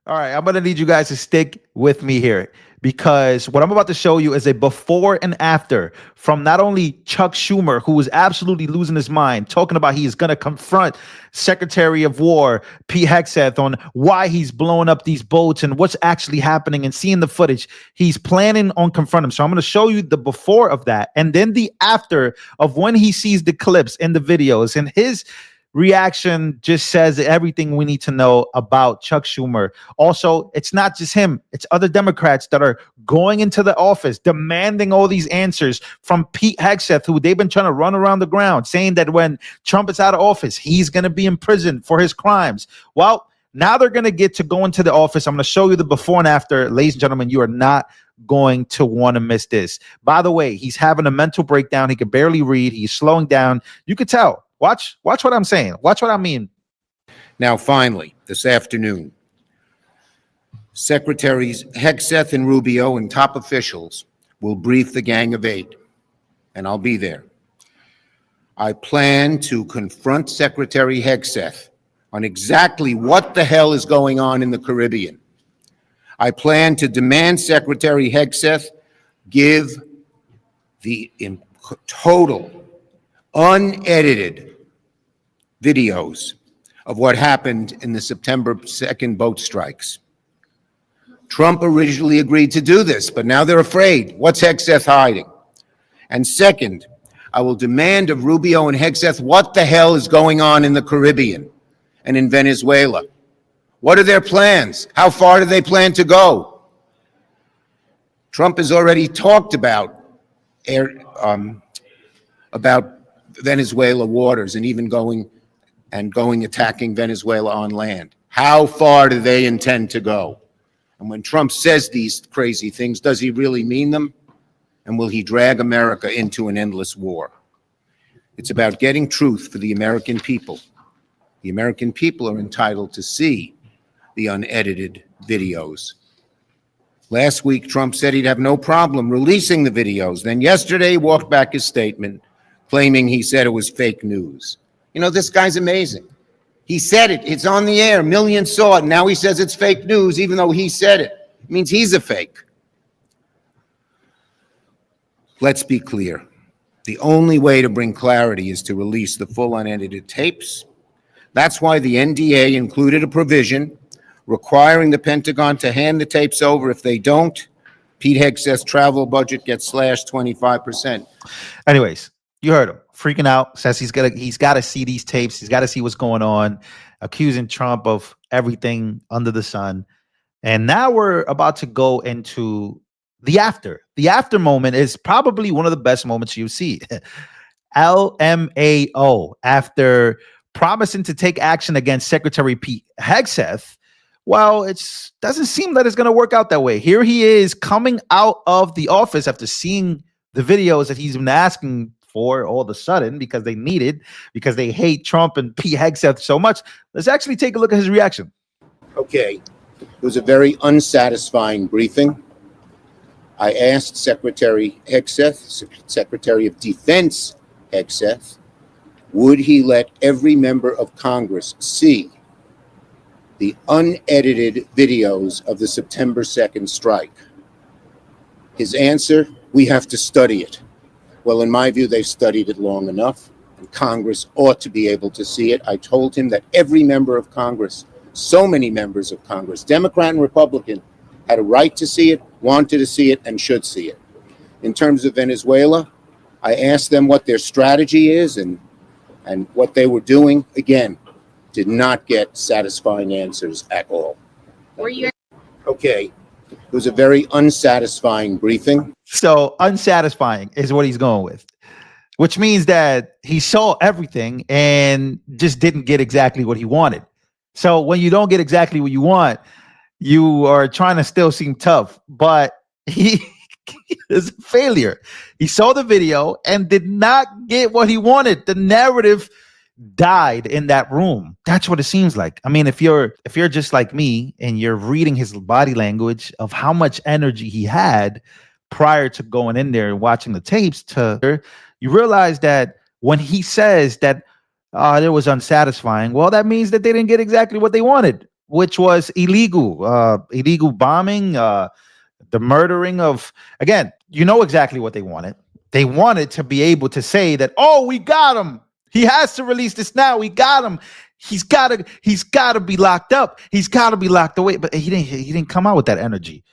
All right, I'm going to need you guys to stick with me here because what I'm about to show you is a before and after from not only Chuck Schumer, who was absolutely losing his mind, talking about he is going to confront Secretary of War Pete Hegseth on why he's blowing up these boats and what's actually happening, and seeing the footage. He's planning on confronting him. So I'm going to show you the before of that and then the after of when he sees the clips and the videos, and his reaction just says everything we need to know about Chuck Schumer. Also, it's not just him, it's other Democrats that are going into the office demanding all these answers from Pete Hegseth, who they've been trying to run around the ground, saying that when Trump is out of office, he's going to be in prison for his crimes. Well, now they're going to get to go into the office. I'm going to show you the before and after. Ladies and gentlemen, you are not going to want to miss this. By the way, he's having a mental breakdown. He can barely read. He's slowing down. You could tell. Watch what I'm saying. Watch what I mean. Now, finally, this afternoon, Secretaries Hegseth and Rubio and top officials will brief the Gang of Eight, and I'll be there. I plan to confront Secretary Hegseth on exactly what the hell is going on in the Caribbean. I plan to demand Secretary Hegseth give the total, unedited videos of what happened in the September 2nd boat strikes. Trump originally agreed to do this, but now they're afraid. What's Hegseth hiding? And second, I will demand of Rubio and Hegseth what the hell is going on in the Caribbean and in Venezuela. What are their plans? How far do they plan to go? Trump has already talked about Venezuela waters and even going attacking Venezuela on land. How far do they intend to go? And when Trump says these crazy things, does he really mean them? And will he drag America into an endless war? It's about getting truth for the American people. The American people are entitled to see the unedited videos. Last week, Trump said he'd have no problem releasing the videos. Then yesterday, he walked back his statement, claiming he said it was fake news. You know, this guy's amazing. He said it. It's on the air. Millions saw it. Now he says it's fake news, even though he said it. It means he's a fake. Let's be clear. The only way to bring clarity is to release the full unedited tapes. That's why the NDA included a provision requiring the Pentagon to hand the tapes over. If they don't, Pete Hegseth's travel budget gets slashed 25%. Anyways, you heard him freaking out. Says he's got to see these tapes. He's got to see what's going on, accusing Trump of everything under the sun. And now we're about to go into the after. The after moment is probably one of the best moments you see. LMAO, after promising to take action against Secretary Pete Hegseth. Well, it doesn't seem that it's going to work out that way. Here he is coming out of the office after seeing the videos that he's been asking for all of a sudden because they hate Trump and Pete Hegseth so much. Let's actually take a look at his reaction. Okay, it was a very unsatisfying briefing. I asked Secretary Hegseth, Secretary of Defense Hegseth, would he let every member of Congress see the unedited videos of the September 2nd strike? His answer, we have to study it. Well, in my view, they've studied it long enough, and Congress ought to be able to see it. I told him that every member of Congress, so many members of Congress, Democrat and Republican, had a right to see it, wanted to see it, and should see it. In terms of Venezuela, I asked them what their strategy is and what they were doing. Again, did not get satisfying answers at all. Were you? Okay, it was a very unsatisfying briefing. So unsatisfying is what he's going with, which means that he saw everything and just didn't get exactly what he wanted. So when you don't get exactly what you want, you are trying to still seem tough, but he is a failure. He saw the video and did not get what he wanted. The narrative died in that room. That's what it seems like. I mean, if you're just like me and you're reading his body language of how much energy he had prior to going in there and watching the tapes, you realize that when he says that it was unsatisfying, well, that means that they didn't get exactly what they wanted. which was illegal bombing, the murdering of, again, you know exactly what they wanted. They wanted to be able to say that, oh, we got him. He has to release this now. We got him. He's gotta be locked up. He's gotta be locked away. But he didn't come out with that energy.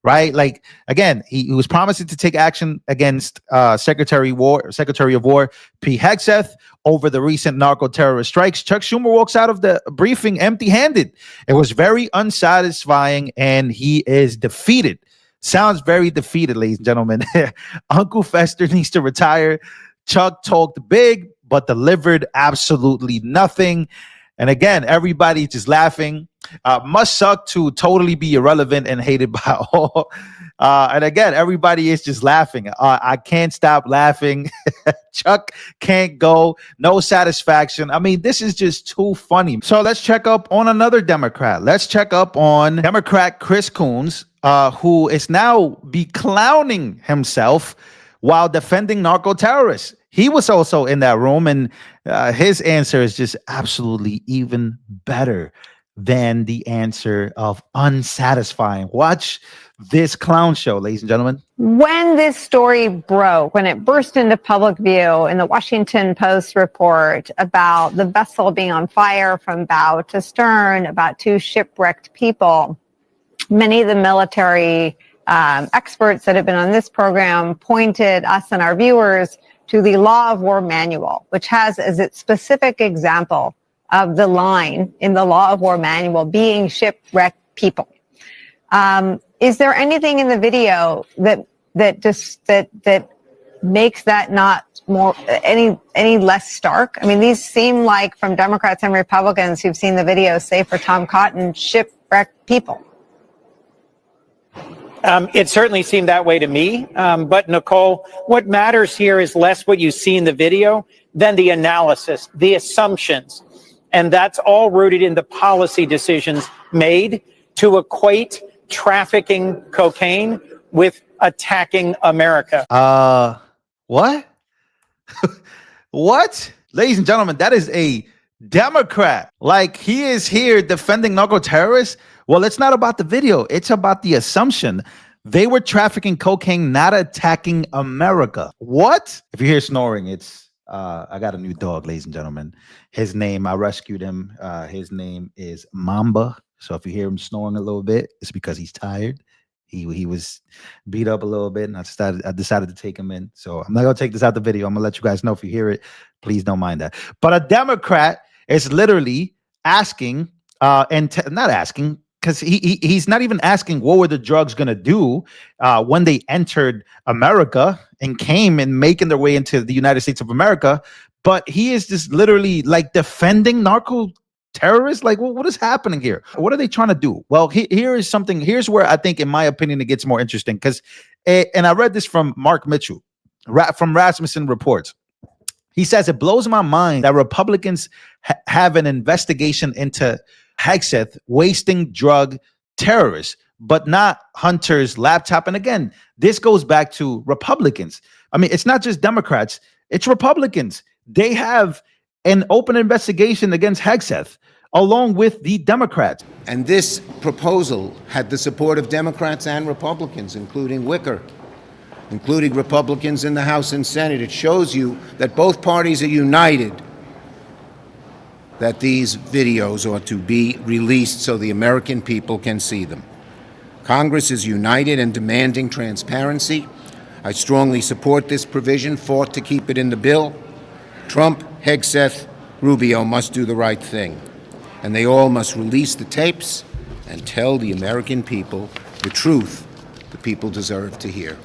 Right? Like, again, he was promising to take action against Secretary of War Pete Hegseth over the recent narco-terrorist strikes. Chuck Schumer walks out of the briefing empty-handed. It was very unsatisfying, and he is defeated. Sounds very defeated, ladies and gentlemen. Uncle Fester needs to retire. Chuck talked big, but delivered absolutely nothing. And again, everybody just laughing. Must suck to totally be irrelevant and hated by all. And again, everybody is just laughing. I can't stop laughing. Chuck can't go. No satisfaction. I mean, this is just too funny. So let's check up on another Democrat. Let's check up on Democrat Chris Coons, who is now be clowning himself while defending narco terrorists. He was also in that room, and his answer is just absolutely even better than the answer of unsatisfying. Watch this clown show, ladies and gentlemen. When this story broke, when it burst into public view in the Washington Post report about the vessel being on fire from bow to stern, about 2 shipwrecked people, many of the military experts that have been on this program pointed us and our viewers to the Law of War Manual, which has as its specific example of the line in the Law of War Manual being shipwrecked people. Is there anything in the video that makes that not more any less stark? I mean, these seem like, from Democrats and Republicans who've seen the video, say for Tom Cotton, shipwrecked people. It certainly seemed that way to me. But Nicole, what matters here is less what you see in the video than the analysis, the assumptions. And that's all rooted in the policy decisions made to equate trafficking cocaine with attacking America. What? What? Ladies and gentlemen, that is a Democrat. Like, he is here defending narco terrorists. Well, it's not about the video. It's about the assumption they were trafficking cocaine, not attacking America. What? If you hear snoring, it's I got a new dog, ladies and gentlemen. His name, I rescued him. His name is Mamba. So if you hear him snoring a little bit, it's because he's tired. He was beat up a little bit, and I decided to take him in. So I'm not gonna take this out the video. I'm gonna let you guys know. If you hear it, please don't mind that. But a Democrat is literally asking, not asking, because he's not even asking what were the drugs gonna do when they entered America and came and making their way into the United States of America. But he is just literally like defending narco terrorists. Like, what is happening here? What are they trying to do? Well, here's where I think, in my opinion, it gets more interesting, because, and I read this from Mark Mitchell from Rasmussen Reports. He says, it blows my mind that Republicans have an investigation into Hegseth wasting drug terrorists, but not Hunter's laptop. And again, this goes back to Republicans. I mean, it's not just Democrats, it's Republicans. They have an open investigation against Hegseth, along with the Democrats. And this proposal had the support of Democrats and Republicans, including Wicker, including Republicans in the House and Senate. It shows you that both parties are united that these videos ought to be released so the American people can see them. Congress is united in demanding transparency. I strongly support this provision, fought to keep it in the bill. Trump, Hegseth, Rubio must do the right thing, and they all must release the tapes and tell the American people the truth the people deserve to hear.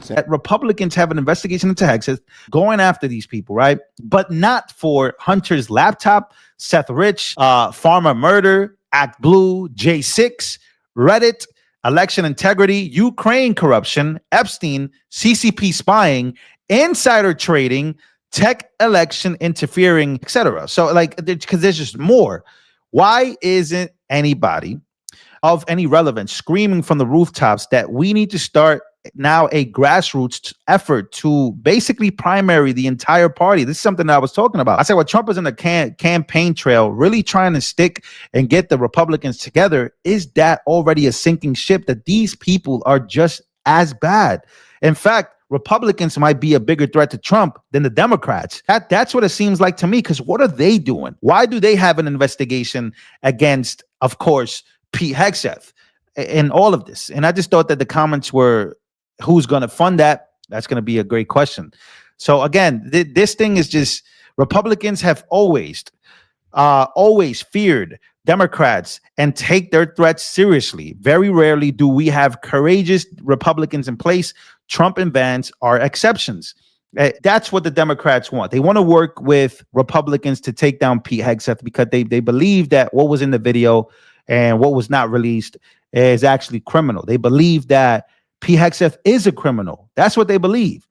That Republicans have an investigation into Hegseth, going after these people, right? But not for Hunter's laptop, Seth Rich, Pharma murder, Act Blue, J6, Reddit, election integrity, Ukraine corruption, Epstein, CCP spying, insider trading, tech election interfering, etc. So, like, because there's just more. Why isn't anybody of any relevance screaming from the rooftops that we need to start now a grassroots effort to basically primary the entire party. This is something that I was talking about. I said, what Trump is in the campaign trail, really trying to stick and get the Republicans together, is that already a sinking ship, that these people are just as bad. In fact, Republicans might be a bigger threat to Trump than the Democrats. That's what it seems like to me, because what are they doing? Why do they have an investigation against, of course, Pete Hegseth in all of this? And I just thought that the comments were, who's going to fund that? That's going to be a great question. So again, this thing is just, Republicans have always feared Democrats and take their threats seriously. Very rarely do we have courageous Republicans in place. Trump and Vance are exceptions. That's what the Democrats want. They want to work with Republicans to take down Pete Hegseth, because they believe that what was in the video and what was not released is actually criminal. They believe that Pete Hegseth is a criminal. That's what they believe.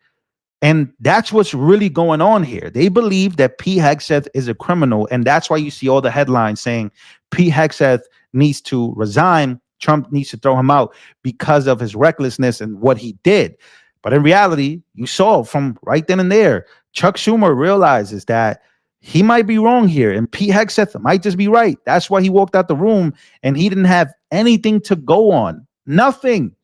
And that's what's really going on here. They believe that Pete Hegseth is a criminal, and that's why you see all the headlines saying Pete Hegseth needs to resign, Trump needs to throw him out because of his recklessness and what he did. But in reality, you saw from right then and there, Chuck Schumer realizes that he might be wrong here, and Pete Hegseth might just be right. That's why he walked out the room, and he didn't have anything to go on. Nothing.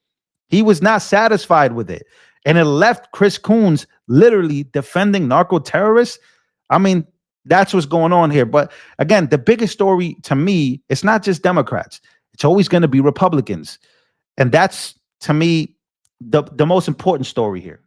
He was not satisfied with it. And it left Chris Coons literally defending narco terrorists. I mean, that's what's going on here. But again, the biggest story to me, it's not just Democrats. It's always going to be Republicans. And that's, to me, the most important story here.